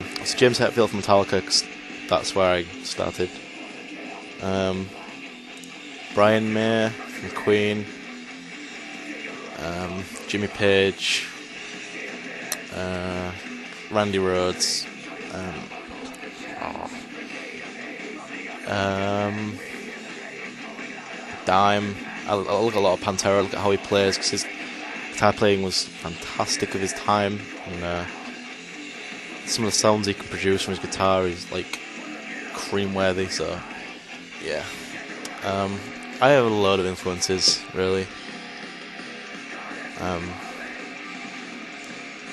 It's James Hetfield from Metallica, 'cause that's where I started. Um, Brian May from Queen. Jimmy Page. Randy Rhoads. Dime. I look at a lot of Pantera, look at how he plays, because his guitar playing was fantastic of his time, and some of the sounds he can produce from his guitar is like cream-worthy. So yeah, I have a load of influences, really.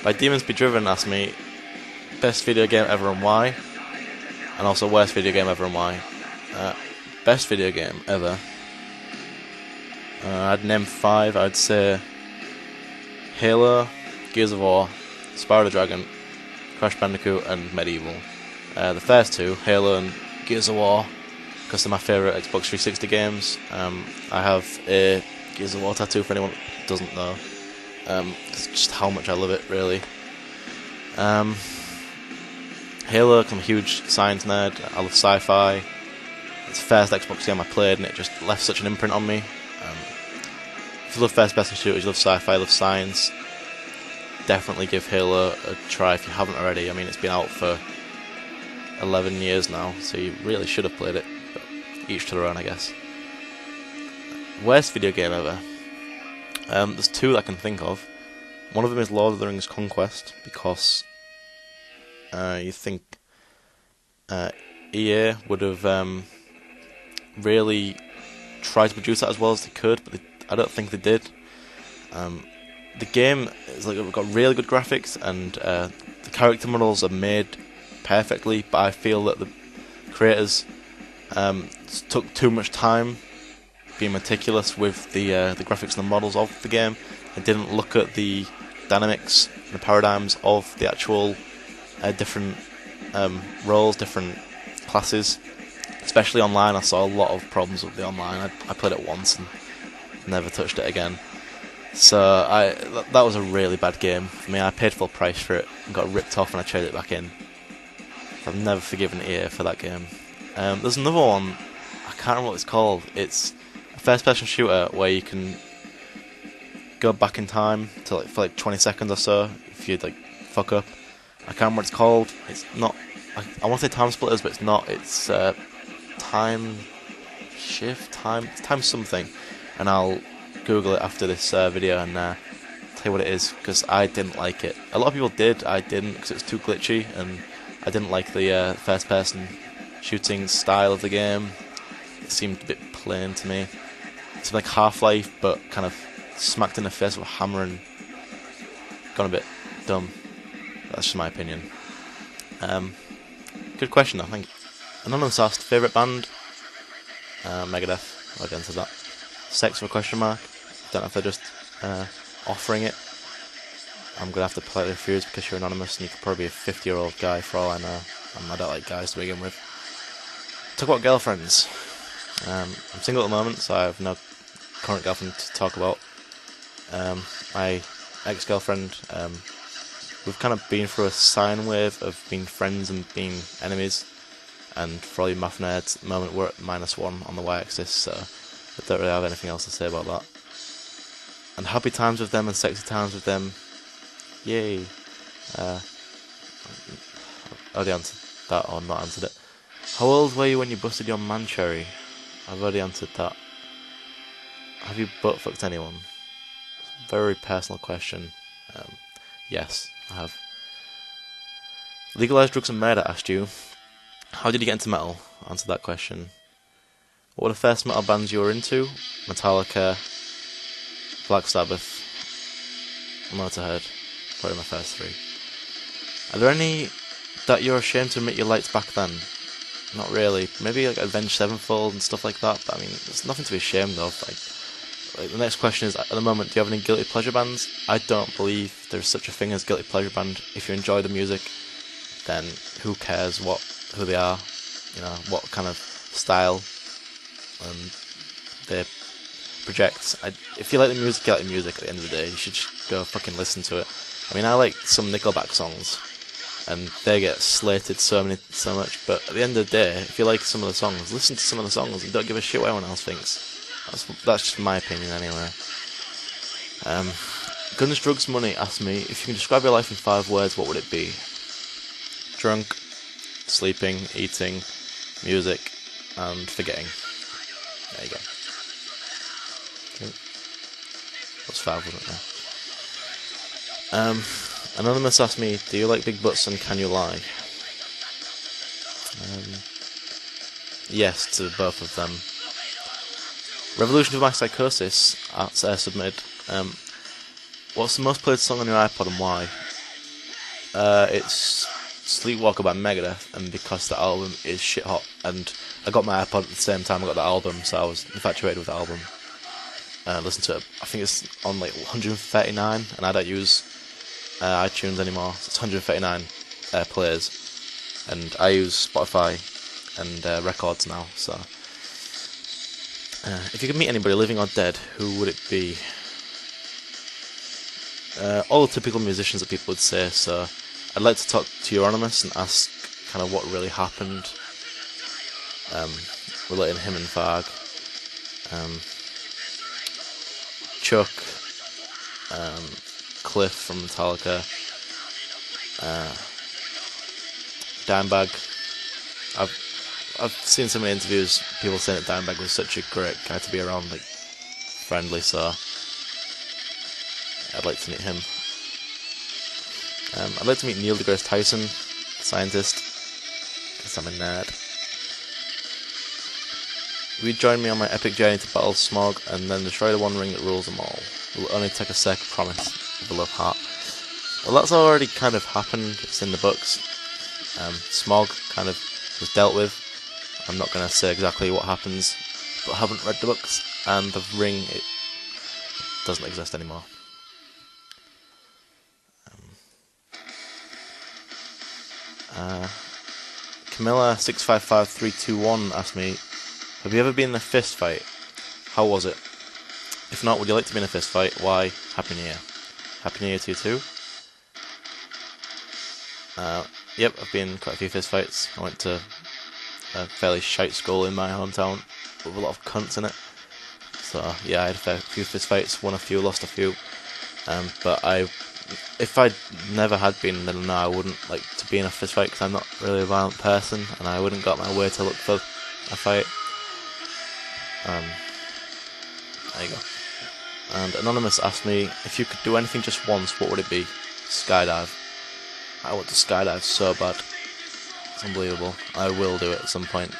By Demons Be Driven asked me best video game ever and why, and also worst video game ever and why. Best video game ever. I'd name 5. I'd say Halo, Gears of War, Spyro the Dragon, Crash Bandicoot, and Medieval. The first 2, Halo and Gears of War, because they're my favourite Xbox 360 games. I have a Gears of War tattoo for anyone who doesn't know. It's just how much I love it, really. Halo, 'cause I'm a huge science nerd. I love sci-fi. It's the first Xbox game I played, and it just left such an imprint on me. If you love first-person shooters, you love sci-fi, you love science, definitely give Halo a try if you haven't already. I mean, it's been out for 11 years now, so you really should have played it, but each to their own, I guess. Worst video game ever? There's 2 that I can think of. One of them is Lord of the Rings Conquest, because you think EA would have really tried to produce that as well as they could, but I don't think they did. The game is like, got really good graphics, and the character models are made perfectly, but I feel that the creators took too much time being meticulous with the graphics and the models of the game, and didn't look at the dynamics and the paradigms of the actual different roles, different classes. Especially online, I saw a lot of problems with the online. I played it once and never touched it again. So that was a really bad game for me. I paid full price for it and got ripped off, and I traded it back in. I've never forgiven EA for that game. There's another one, I can't remember what it's called. It's a first-person shooter where you can go back in time to for 20 seconds or so if you fuck up. I can't remember what it's called. It's not. I want to say Time Splitters, but it's not. It's Time Shift, time something, and I'll Google it after this video and tell you what it is, because I didn't like it. A lot of people did. I didn't, because it was too glitchy, and I didn't like the first-person shooting style of the game. It seemed a bit plain to me. It seemed like Half-Life, but kind of smacked in the face with a hammer and gone a bit dumb. That's just my opinion. Good question, I think. Anonymous asked, favourite band? Megadeth. I'll answer that. Sex with a question mark. Don't know if they're just offering it. I'm going to have to politely refuse because you're anonymous, and you could probably be a 50-year-old guy for all I know. I don't like guys to begin with. Talk about girlfriends. I'm single at the moment, so I have no current girlfriend to talk about. My ex-girlfriend, we've kind of been through a sine wave of being friends and being enemies, and for all you math nerds, at the moment we're at -1 on the y-axis, so I don't really have anything else to say about that. And happy times with them and sexy times with them, yay. I already answered that, or not answered it. How old were you when you busted your man cherry? I've already answered that. Have you butt fucked anyone? Very personal question. Yes, I have. Legalized Drugs and Murder asked you, how did you get into metal? Answer that question. What were the first metal bands you were into? Metallica, Black Sabbath, Motorhead, probably my first 3. Are there any that you're ashamed to admit you liked back then? Not really. Maybe Avenged Sevenfold and stuff like that, but I mean, there's nothing to be ashamed of. The next question is, at the moment, do you have any guilty pleasure bands? I don't believe there's such a thing as guilty pleasure band. If you enjoy the music, then who cares who they are, what kind of style they project. If you like the music, at the end of the day. You should just go fucking listen to it. I mean, I like some Nickelback songs, and they get slated so much. But at the end of the day, if you like some of the songs, listen to some of the songs and don't give a shit what anyone else thinks. That's just my opinion anyway. Guns, Drugs, Money asked me, if you can describe your life in 5 words, what would it be? Drunk, sleeping, eating, music, and forgetting. There you go. Okay. That's 5, wasn't it? Anonymous asked me, do you like big butts and can you lie? Yes to both of them. Revolution of My Psychosis submitted, what's the most played song on your iPod and why? It's Sleepwalker by Megadeth, and because the album is shit hot, and I got my iPod at the same time I got the album, so I was infatuated with the album. Listened to it, I think it's on like 139, and I don't use iTunes anymore, so it's 139 players, and I use Spotify and records now, so if you could meet anybody, living or dead, who would it be? All the typical musicians that people would say, so I'd like to talk to Euronymous and ask kind of what really happened, relating him and Varg, Chuck, Cliff from Metallica, Dimebag. I've seen so many interviews, people saying that Dimebag was such a great guy to be around, like friendly, so I'd like to meet him. I'd like to meet Neil deGrasse Tyson, scientist, because I'm a nerd. Will you join me on my epic journey to battle Smog and then destroy the one ring that rules them all? Will it only take a sec, promise, with a love heart? Well, that's already kind of happened, it's in the books. Smog kind of was dealt with. I'm not going to say exactly what happens, but I haven't read the books, and the ring, it doesn't exist anymore. Camilla655321 asked me, have you ever been in a fist fight? How was it? If not, would you like to be in a fist fight? Why? Happy New Year. Happy New Year to you too. Yep, I've been in quite a few fist fights. I went to a fairly shite school in my hometown with a lot of cunts in it. So yeah, I had a few fist fights, won a few, lost a few. But if I never had been, then no, I wouldn't like to be in a fist fight because I'm not really a violent person, and I wouldn't go out my way to look for a fight. There you go. And Anonymous asked me, if you could do anything just once, what would it be? Skydive. I want to skydive so bad. It's unbelievable. I will do it at some point.